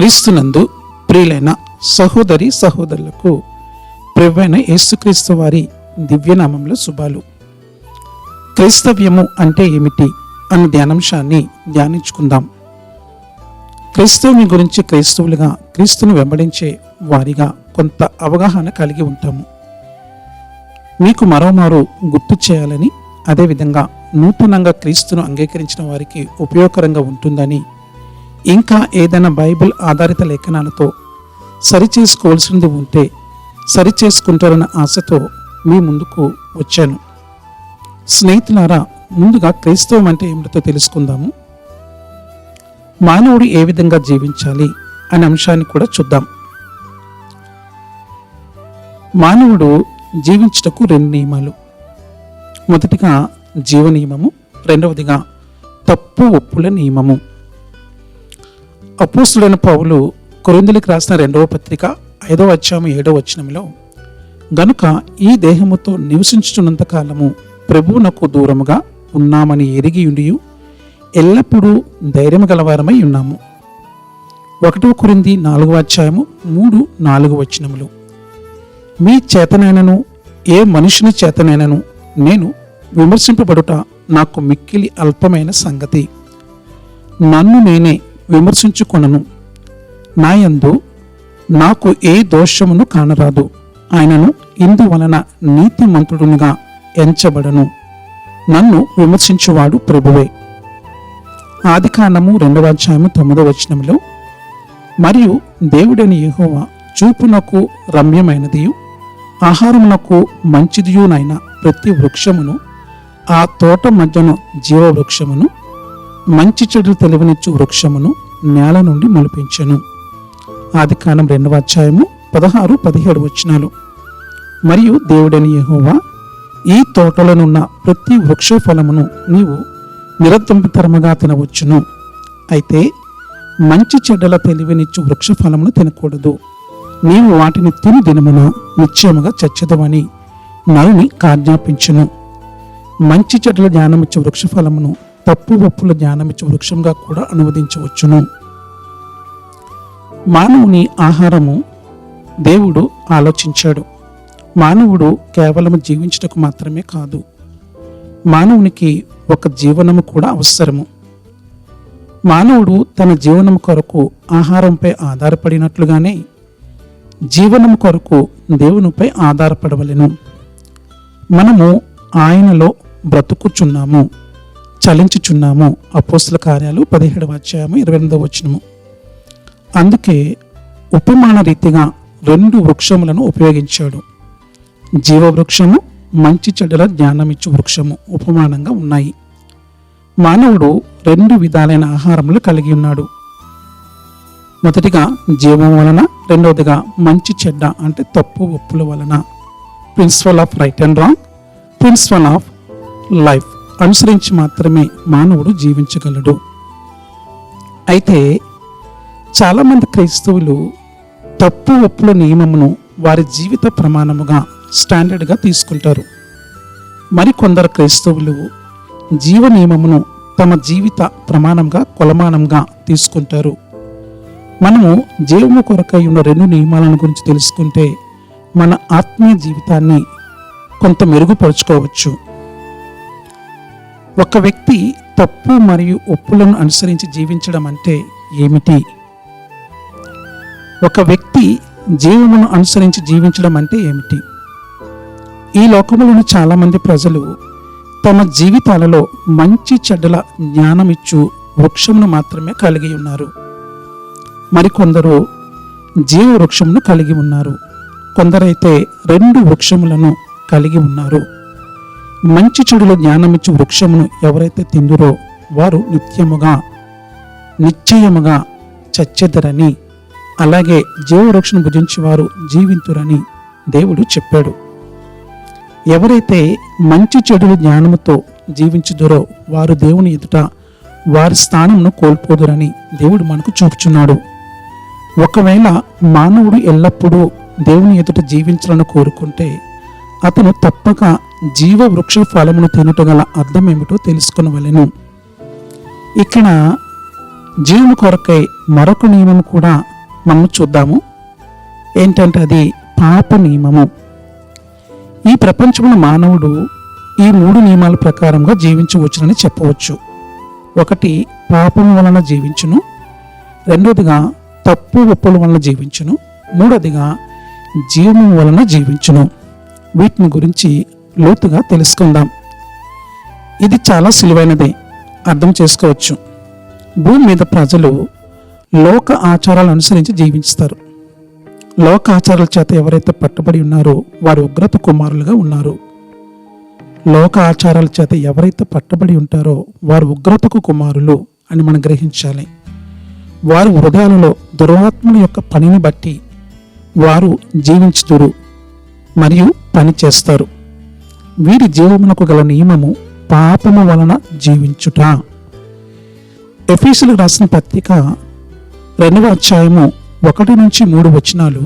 క్రీస్తునందు ప్రియులైన సహోదరి సహోదరులకు ప్రభువైన యేసుక్రీస్తు వారి దివ్యనామంలో శుభాలు. క్రైస్తవ్యము అంటే ఏమిటి అన్న ధ్యానాంశాన్ని ధ్యానించుకుందాం. క్రైస్తవుని గురించి క్రైస్తవులుగా క్రీస్తును వెంబడించే వారిగా కొంత అవగాహన కలిగి ఉంటాము. మీకు మరోమారు గుర్తు చేయాలని, అదేవిధంగా నూతనంగా క్రీస్తును అంగీకరించిన వారికి ఉపయోగకరంగా ఉంటుందని, ఇంకా ఏదైనా బైబిల్ ఆధారిత లేఖనాలతో సరిచేసుకోవాల్సింది ఉంటే సరిచేసుకుంటారన్న ఆశతో మీ ముందుకు వచ్చాను. స్నేహితులారా, ముందుగా క్రైస్తవం అంటే ఏమిటో తెలుసుకుందాము. మానవుడు ఏ విధంగా జీవించాలి అనే అంశాన్ని కూడా చూద్దాం. మానవుడు జీవించుటకు 2 నియమాలు. మొదటిగా జీవ నియమము, రెండవదిగా తప్పు ఒప్పుల నియమము. అపోస్తుడైన పౌలు కొరింథీయులకు రాసిన 2వ పత్రిక 5వ అధ్యాయం 7వ వచనంలో, గనుక ఈ దేహముతో నివసించుచున్నంత కాలము ప్రభువునకు దూరముగా ఉన్నామని ఎరిగి ఉండియు ఎల్లప్పుడూ ధైర్యము గలవారమై ఉన్నాము. 1వ కొరింథీ 4వ అధ్యాయము 3-4 వచనములు, మీ చేతనైనను ఏ మనుషుని చేతనైనను నేను విమర్శింపబడుట నాకు మిక్కిలి అల్పమైన సంగతి. నన్ను నేనే విమర్శించుకొనను. నాయందు నాకు ఏ దోషమును కానరాదు. ఆయనను ఇందువలన నీతిమంతుడునిగా ఎంచబడను. నన్ను విమర్శించువాడు ప్రభువే. ఆదికాండము 2వ అధ్యాయము 9వ వచనంలో, మరియు దేవుడైన యెహోవా చూపునకు రమ్యమైనదియు ఆహారమునకు మంచిదియునైన ప్రతి వృక్షమును, ఆ తోట మధ్యను జీవవృక్షమును, మంచి చెడులు తెలివనిచ్చు వృక్షమును నేల నుండి మొలిపించెను. ఆదికాండం 2వ అధ్యాయము 16-17 వచనాలు. మరియు దేవుడైన యెహోవా, ఈ తోటలోనున్న ప్రతి వృక్ష ఫలమును నీవు నిరతంపితరముగా తినవచ్చును, అయితే మంచి చెడ్డల తెలివినిచ్చు వృక్ష ఫలమును తినకూడదు. నీవు వాటిని తిని దినమున నిశ్చయముగా చచ్చెదవని నరుని ఆజ్ఞాపించును. మంచి చెడ్డల జ్ఞానమిచ్చు వృక్ష ఫలమును తప్పు ఒప్పుల జ్ఞానమిచ్చు వృక్షంగా కూడా అనువదించవచ్చును. మానవుని ఆహారము దేవుడు ఆలోచించాడు. మానవుడు కేవలం జీవించుటకు మాత్రమే కాదు, మానవునికి ఒక జీవనము కూడా అవసరము. మానవుడు తన జీవనము కొరకు ఆహారంపై ఆధారపడినట్లుగానే జీవనము కొరకు దేవునిపై ఆధారపడవలెను. మనము ఆయనలో బ్రతుకుచున్నాము, చలించుచున్నాము. అపోస్తల కార్యాలు 17వ అధ్యాయము 28వ వచనము. అందుకే ఉపమాన రీతిగా 2 వృక్షములను ఉపయోగించాడు. జీవవృక్షము, మంచి చెడ్డల జ్ఞానమిచ్చు వృక్షము ఉపమానంగా ఉన్నాయి. మానవుడు 2 విధాలైన ఆహారములు కలిగి ఉన్నాడు. మొదటిగా జీవం వలన, రెండవదిగా మంచి చెడ్డ అంటే తప్పు ఒప్పుల వలన. Principle of right and wrong, principle of life అనుసరించి మాత్రమే మానవుడు జీవించగలడు. అయితే చాలామంది క్రైస్తవులు తప్పు ఒప్పుల నియమమును వారి జీవిత ప్రమాణముగా స్టాండర్డ్గా తీసుకుంటారు. మరికొందరు క్రైస్తవులు జీవ నియమమును తమ జీవిత ప్రమాణంగా కొలమానంగా తీసుకుంటారు. మనము జీవము కొరకై ఉన్న 2 నియమాలను గురించి తెలుసుకుంటే మన ఆత్మీయ జీవితాన్ని కొంత మెరుగుపరుచుకోవచ్చు. ఒక వ్యక్తి తప్పు మరియు ఒప్పులను అనుసరించి జీవించడం అంటే ఏమిటి? ఒక వ్యక్తి జీవమును అనుసరించి జీవించడం అంటే ఏమిటి? ఈ లోకములోని చాలామంది ప్రజలు తమ జీవితాలలో మంచి చెడ్డల జ్ఞానమిచ్చు వృక్షమును మాత్రమే కలిగి ఉన్నారు. మరికొందరు జీవ వృక్షమును కలిగి ఉన్నారు. కొందరైతే 2 వృక్షములను కలిగి ఉన్నారు. మంచి చెడుల జ్ఞానమిచ్చు వృక్షమును ఎవరైతే తిందురో వారు నిశ్చయముగా చచ్చెదరని, అలాగే జీవవృక్షను భుజించి వారు జీవింతురని దేవుడు చెప్పాడు. ఎవరైతే మంచి చెడుల జ్ఞానముతో జీవించుదురో వారు దేవుని ఎదుట వారి స్థానమును కోల్పోదురని దేవుడు మనకు చూపుచున్నాడు. ఒకవేళ మానవుడు ఎల్లప్పుడూ దేవుని ఎదుట జీవించాలని కోరుకుంటే అతను తప్పక జీవ వృక్ష ఫలమును తినుటగల అర్థం ఏమిటో తెలుసుకొనవలెను. ఇక్కడ జీవము కొరకై మరొక నియమం కూడా మనం చూద్దాము. ఏంటంటే అది పాప నియమము. ఈ ప్రపంచంలో మానవుడు ఈ 3 నియమాల ప్రకారంగా జీవించవచ్చునని చెప్పవచ్చు. ఒకటి పాపం వలన జీవించును, రెండోదిగా తప్పు ఒప్పుల వలన జీవించును, మూడోదిగా జీవము వలన జీవించును. వీటిని గురించి లోతుగా తెలుసుకుందాం. ఇది చాలా సులువైనదే, అర్థం చేసుకోవచ్చు. భూమి మీద ప్రజలు లోక ఆచారాలు అనుసరించి జీవిస్తారు. లోక ఆచారాల చేత ఎవరైతే పట్టుబడి ఉన్నారో వారు ఉగ్రత కుమారులుగా ఉన్నారు. లోక ఆచారాల చేత ఎవరైతే పట్టుబడి ఉంటారో వారు ఉగ్రతకు కుమారులు అని మనం గ్రహించాలి. వారి హృదయాలలో దురాత్మల యొక్క పనిని బట్టి వారు జీవించుదురు మరియు పని చేస్తారు. వీరి జీవమునకు గల నియమము పాపము వలన జీవించుట. ఎఫెసీయులకు రాసిన పత్రిక 2వ అధ్యాయము 1-3 వచనాలు,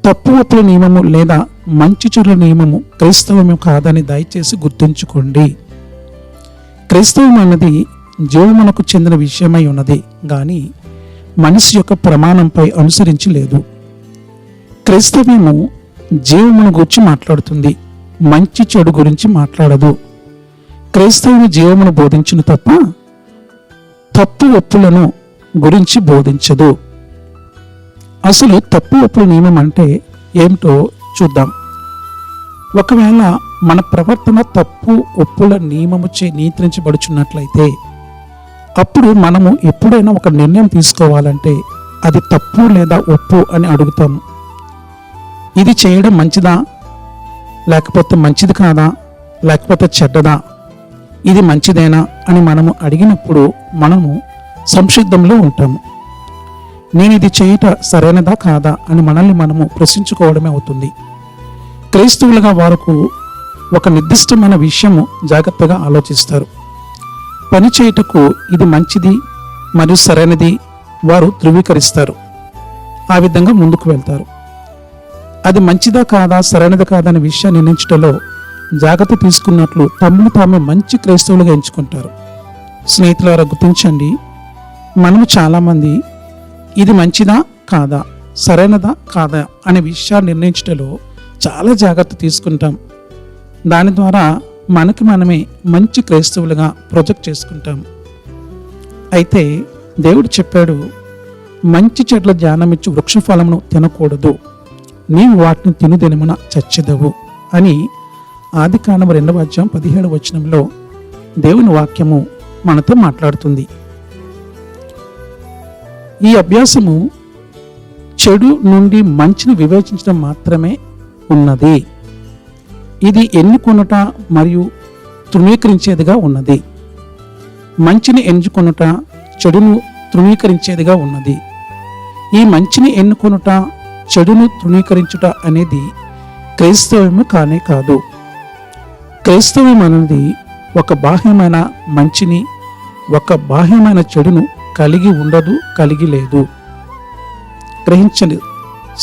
తప్పు ఒప్పుల నియమము లేదా మంచి చెడుల నియమము క్రైస్తవము కాదని దయచేసి గుర్తుంచుకోండి. క్రైస్తవం అన్నది జీవమునకు చెందిన విషయమై ఉన్నది గాని మనిషి యొక్క ప్రమాణంపై అనుసరించి లేదు. క్రైస్తవ్యము జీవమును గురించి మాట్లాడుతుంది, మంచి చెడు గురించి మాట్లాడదు. క్రైస్తవుని జీవమును బోధించును తప్ప తప్పు ఒప్పులను గురించి బోధించదు. అసలు తప్పు ఒప్పుల నియమం అంటే ఏమిటో చూద్దాం. ఒకవేళ మన ప్రవర్తన తప్పు ఒప్పుల నియమముచే నియంత్రించబడుచున్నట్లయితే అప్పుడు మనము ఎప్పుడైనా ఒక నిర్ణయం తీసుకోవాలంటే అది తప్పు లేదా ఒప్పు అని అడుగుతాము. ఇది చేయడం మంచిదా, లేకపోతే మంచిది కాదా, లేకపోతే చెడ్డదా, ఇది మంచిదేనా అని మనము అడిగినప్పుడు మనము సంసిద్ధంలో ఉంటాము. నేను ఇది చేయట సరైనదా కాదా అని మనల్ని మనము ప్రశ్నించుకోవడమే అవుతుంది. క్రైస్తవులుగా వారికి ఒక నిర్దిష్టమైన విషయము జాగ్రత్తగా ఆలోచిస్తారు. పని చేయుటకు ఇది మంచిది మరియు సరైనది వారు ధృవీకరిస్తారు. ఆ విధంగా ముందుకు వెళ్తారు. అది మంచిదా కాదా, సరైనది కాదా అనే విషయాన్ని నిర్ణయించడంలో జాగ్రత్త తీసుకున్నట్లు తమను తామే మంచి క్రైస్తవులుగా ఎంచుకుంటారు. స్నేహితులారా, గుర్తించండి, మనము చాలామంది ఇది మంచిదా కాదా, సరైనదా కాదా అనే విషయాన్ని నిర్ణయించడంలో చాలా జాగ్రత్త తీసుకుంటాం. దాని ద్వారా మనకి మనమే మంచి క్రైస్తవులుగా ప్రొజెక్ట్ చేసుకుంటాం. అయితే దేవుడు చెప్పాడు, మంచి చెట్ల ధ్యానమిచ్చు వృక్షఫలమును తినకూడదు, నీవు వాటిని తినుదినమున చచ్చెదవు అని ఆదికాండము 2వ అధ్యాయం 17వ వచనంలో దేవుని వాక్యము మనతో మాట్లాడుతుంది. ఈ అభ్యాసము చెడు నుండి మంచిని వివేచించడం మాత్రమే ఉన్నది. ఇది ఎన్నుకొనుట మరియు తృణీకరించేదిగా ఉన్నది. మంచిని ఎంచుకొనుట చెడును తృణీకరించేదిగా ఉన్నది. ఈ మంచిని ఎన్నుకొనుట చెడును తృణీకరించుట అనేది క్రైస్తవము కానే కాదు. క్రైస్తవం అనేది ఒక బాహ్యమైన మంచిని, ఒక బాహ్యమైన చెడును కలిగి ఉండదు, కలిగి లేదు. గ్రహించండి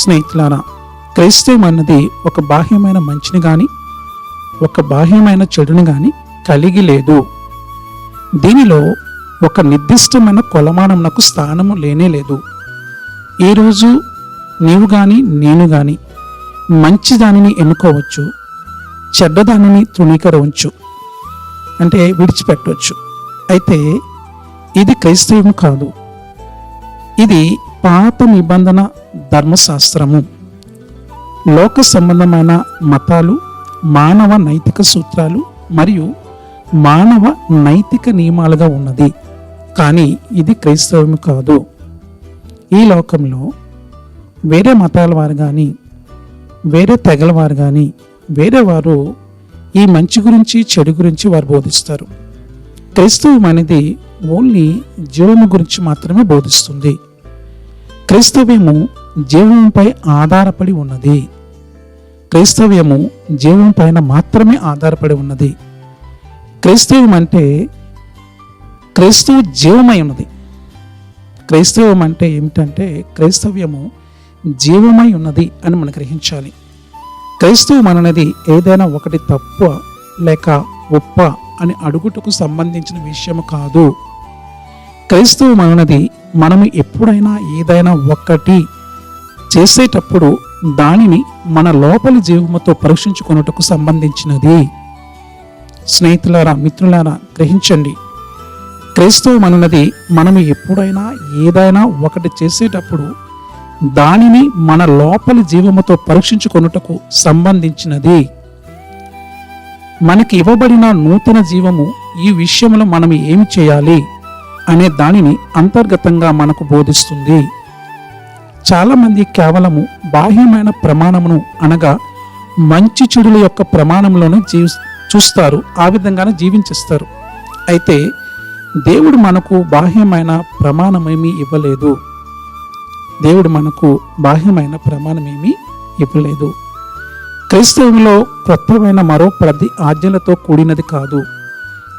స్నేహితులారా, క్రైస్తవం అన్నది ఒక బాహ్యమైన మంచిని కానీ ఒక బాహ్యమైన చెడుని కానీ కలిగి లేదు. దీనిలో ఒక నిర్దిష్టమైన కొలమానంకు స్థానము లేనే లేదు. ఈరోజు నీవు కానీ నేను కానీ మంచి దానిని ఎన్నుకోవచ్చు, చెడ్డదానిని తృణీకరించవచ్చు, అంటే విడిచిపెట్టవచ్చు. అయితే ఇది క్రైస్తవం కాదు. ఇది పాత నిబంధన ధర్మశాస్త్రము. లోక సంబంధమైన మతాలు, మానవ నైతిక సూత్రాలు మరియు మానవ నైతిక నియమాలుగా ఉన్నది. కానీ ఇది క్రైస్తవం కాదు. ఈ లోకంలో వేరే మతాల వారు కానీ, వేరే తెగల వారు కానీ, వేరే వారు ఈ మంచి గురించి చెడు గురించి వారు బోధిస్తారు. క్రైస్తవం అనేది ఓన్లీ జీవము గురించి మాత్రమే బోధిస్తుంది. క్రైస్తవ్యము జీవంపై ఆధారపడి ఉన్నది. క్రైస్తవ్యము జీవం పైన మాత్రమే ఆధారపడి ఉన్నది. క్రైస్తవం అంటే క్రైస్తవ జీవమై ఉన్నది. క్రైస్తవం అంటే ఏమిటంటే క్రైస్తవ్యము జీవమై ఉన్నది అని మనం గ్రహించాలి. క్రైస్తవం అనేది ఏదైనా ఒకటి తప్ప లేక ఒప్ప అని అడుగుటకు సంబంధించిన విషయము కాదు. క్రైస్తవం అన్నది మనము ఎప్పుడైనా ఏదైనా ఒక్కటి చేసేటప్పుడు దానిని మన లోపలి జీవముతో పరీక్షించుకొనుటకు సంబంధించినది. స్నేహితులారా, మిత్రులారా, గ్రహించండి. క్రైస్తవం అన్నది మనము ఎప్పుడైనా ఏదైనా ఒకటి చేసేటప్పుడు దానిని మన లోపలి జీవముతో పరీక్షించుకొనుటకు సంబంధించినది. మనకి ఇవ్వబడిన నూతన జీవము ఈ విషయంలో మనం ఏమి చేయాలి అనే దానిని అంతర్గతంగా మనకు బోధిస్తుంది. చాలామంది కేవలము బాహ్యమైన ప్రమాణమును అనగా మంచి చెడుల యొక్క ప్రమాణంలోనే చూస్తారు, ఆ విధంగానే జీవించేస్తారు. అయితే దేవుడు మనకు బాహ్యమైన ప్రమాణమేమీ ఇవ్వలేదు. దేవుడు మనకు బాహ్యమైన ప్రమాణమేమీ ఇవ్వలేదు. క్రైస్తవంలో క్రొత్తమైన మరో 10 ఆజ్ఞలతో కూడినది కాదు.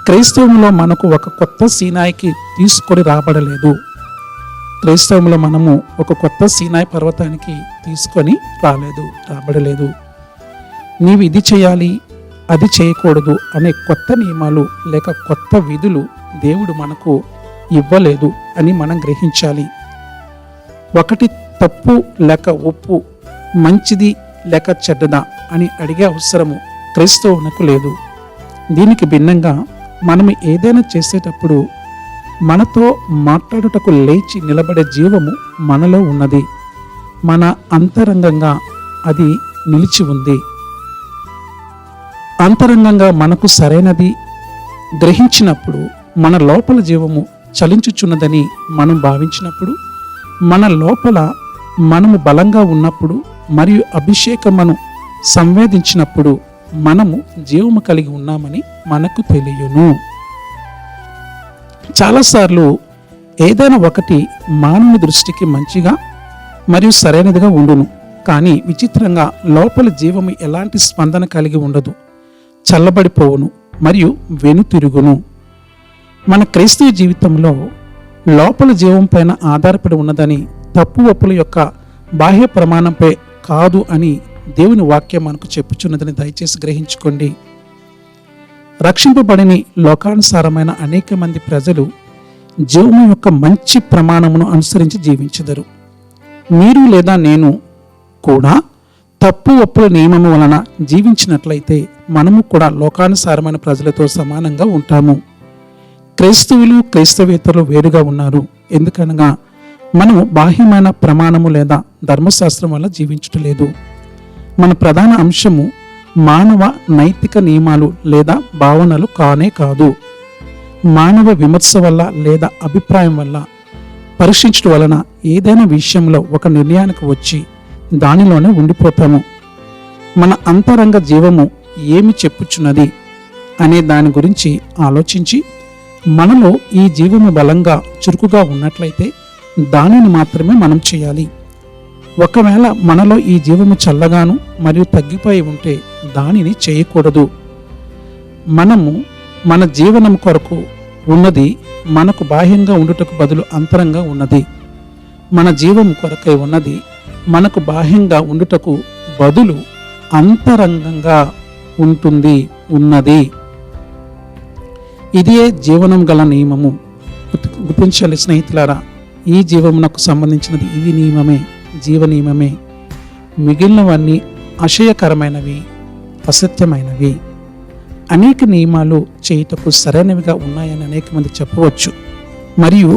క్రైస్తవంలో మనకు ఒక కొత్త సీనాయికి తీసుకొని రాబడలేదు. క్రైస్తవంలో మనము ఒక కొత్త సీనాయి పర్వతానికి తీసుకొని రాబడలేదు. నీవు ఇది చేయాలి, అది చేయకూడదు అనే కొత్త నియమాలు లేక కొత్త విధులు దేవుడు మనకు ఇవ్వలేదు అని మనం గ్రహించాలి. ఒకటి తప్పు లేక ఒప్పు, మంచిది లేక చెడ్డదా అని అడిగే అవసరము క్రైస్తవునకు లేదు. దీనికి భిన్నంగా మనం ఏదైనా చేసేటప్పుడు మనతో మాట్లాడుటకు లేచి నిలబడే జీవము మనలో ఉన్నది. మన అంతరంగంగా అది నిలిచి ఉంది. అంతరంగంగా మనకు సరైనది గ్రహించినప్పుడు, మన లోపల జీవము చలించుచున్నదని మనం భావించినప్పుడు, మన లోపల మనము బలంగా ఉన్నప్పుడు మరియు అభిషేకమును సంవేదించినప్పుడు మనము జీవము కలిగి ఉన్నామని మనకు తెలియను. చాలాసార్లు ఏదైనా ఒకటి మానవుని దృష్టికి మంచిగా మరియు సరైనదిగా ఉండును, కానీ విచిత్రంగా లోపల జీవము ఎలాంటి స్పందన కలిగి ఉండదు, చల్లబడిపోవును మరియు వెనుతిరుగును. మన క్రైస్తవ జీవితంలో లోపల జీవం పైన ఆధారపడి ఉన్నదని, తప్పు ఒప్పుల యొక్క బాహ్య ప్రమాణంపై కాదు అని దేవుని వాక్యం మనకు చెప్పుచున్నదని దయచేసి గ్రహించుకోండి. రక్షింపబడిన లోకానుసారమైన అనేక మంది ప్రజలు జీవము యొక్క మంచి ప్రమాణమును అనుసరించి జీవించెదరు. మీరు లేదా నేను కూడా తప్పు ఒప్పుల నియమము వలన జీవించినట్లయితే మనము కూడా లోకానుసారమైన ప్రజలతో సమానంగా ఉంటాము. క్రైస్తవులు క్రైస్తవేతరులు వేరుగా ఉన్నారు. ఎందుకనగా మనము బాహ్యమైన ప్రమాణము లేదా ధర్మశాస్త్రం వల్ల జీవించటలేదు. మన ప్రధాన అంశము మానవ నైతిక నియమాలు లేదా భావనలు కానే కాదు. మానవ విమర్శ వల్ల లేదా అభిప్రాయం వల్ల పరీక్షించడం వలన ఏదైనా విషయంలో ఒక నిర్ణయానికి వచ్చి దానిలోనే ఉండిపోతాము. మన అంతరంగ జీవము ఏమి చెప్పుచున్నది అనే దాని గురించి ఆలోచించి మనలో ఈ జీవము బలంగా చురుకుగా ఉన్నట్లయితే దానిని మాత్రమే మనం చేయాలి. ఒకవేళ మనలో ఈ జీవము చల్లగాను మరియు తగ్గిపోయి ఉంటే దానిని చేయకూడదు. మనము మన జీవనం కొరకు ఉన్నది మనకు బాహ్యంగా ఉండుటకు బదులు అంతరంగా ఉన్నది. మన జీవం కొరకై ఉన్నది మనకు బాహ్యంగా ఉండుటకు బదులు అంతరంగంగా ఉన్నది. ఇదే జీవనం గల నియమము. గుర్తించాలి స్నేహితులారా, ఈ జీవమునకు సంబంధించినది ఇది నియమమే, జీవ నియమమే. మిగిలినవన్నీ అశయకరమైనవి, అసత్యమైనవి. అనేక నియమాలు చేయుటకు సరైనవిగా ఉన్నాయని అనేక మంది చెప్పవచ్చు, మరియు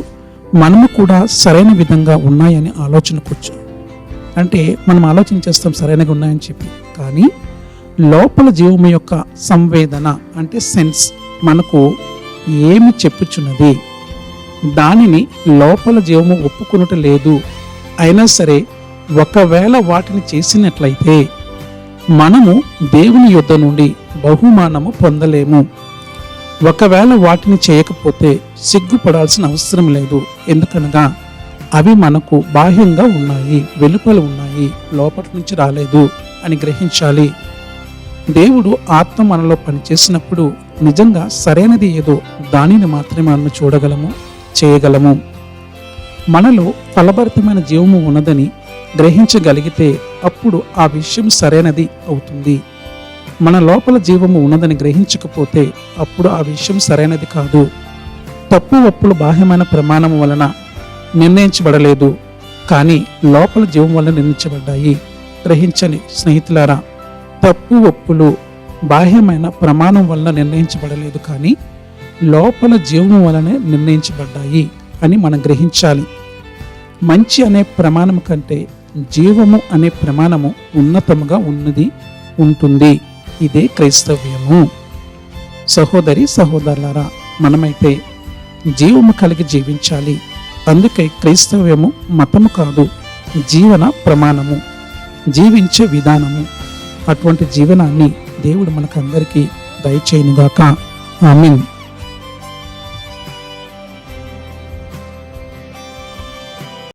మనము కూడా సరైన విధంగా ఉన్నాయని ఆలోచనకొచ్చు. అంటే మనం ఆలోచన చేస్తాం సరైనగా ఉన్నాయని చెప్పి, కానీ లోపల జీవము యొక్క సంవేదన అంటే సెన్స్ మనకు ఏమి చెప్పుచున్నది, దానిని లోపల జీవము ఒప్పుకొనుట లేదు. అయినా సరే ఒకవేళ వాటిని చేసినట్లయితే మనము దేవుని యొద్ద నుండి బహుమానము పొందలేము. ఒకవేళ వాటిని చేయకపోతే సిగ్గుపడాల్సిన అవసరం లేదు. ఎందుకనగా అవి మనకు బాహ్యంగా ఉన్నాయి, వెలుపల ఉన్నాయి, లోపటి నుంచి రాలేదు అని గ్రహించాలి. దేవుడు ఆత్మ మనలో పనిచేసినప్పుడు నిజంగా సరైనది ఏదో దానిని మాత్రమే మనం చూడగలము, చేయగలము. మనలో ఫలభరితమైన జీవము ఉన్నదని గ్రహించగలిగితే అప్పుడు ఆ విషయం సరైనది అవుతుంది. మన లోపల జీవము ఉన్నదని గ్రహించకపోతే అప్పుడు ఆ విషయం సరైనది కాదు. తప్పు ఒప్పులు బాహ్యమైన ప్రమాణం వలన నిర్ణయించబడలేదు, కానీ లోపల జీవం వలన నిర్ణయించబడ్డాయి. గ్రహించని స్నేహితులారా, తప్పు ఒప్పులు బాహ్యమైన ప్రమాణం వలన నిర్ణయించబడలేదు, కానీ లోపల జీవము వలనే నిర్ణయించబడ్డాయి అని మనం గ్రహించాలి. మంచి అనే ప్రమాణం కంటే జీవము అనే ప్రమాణము ఉన్నతముగా ఉంటుంది. ఇదే క్రైస్తవ్యము. సహోదరి సహోదరులారా, మనమైతే జీవము కలిగి జీవించాలి. అందుకే క్రైస్తవ్యము మతము కాదు, జీవన ప్రమాణము, జీవించే విధానము. అటువంటి జీవనాన్ని దేవుడు మనకందరికీ దయచేయునుగాక. ఆమేన్.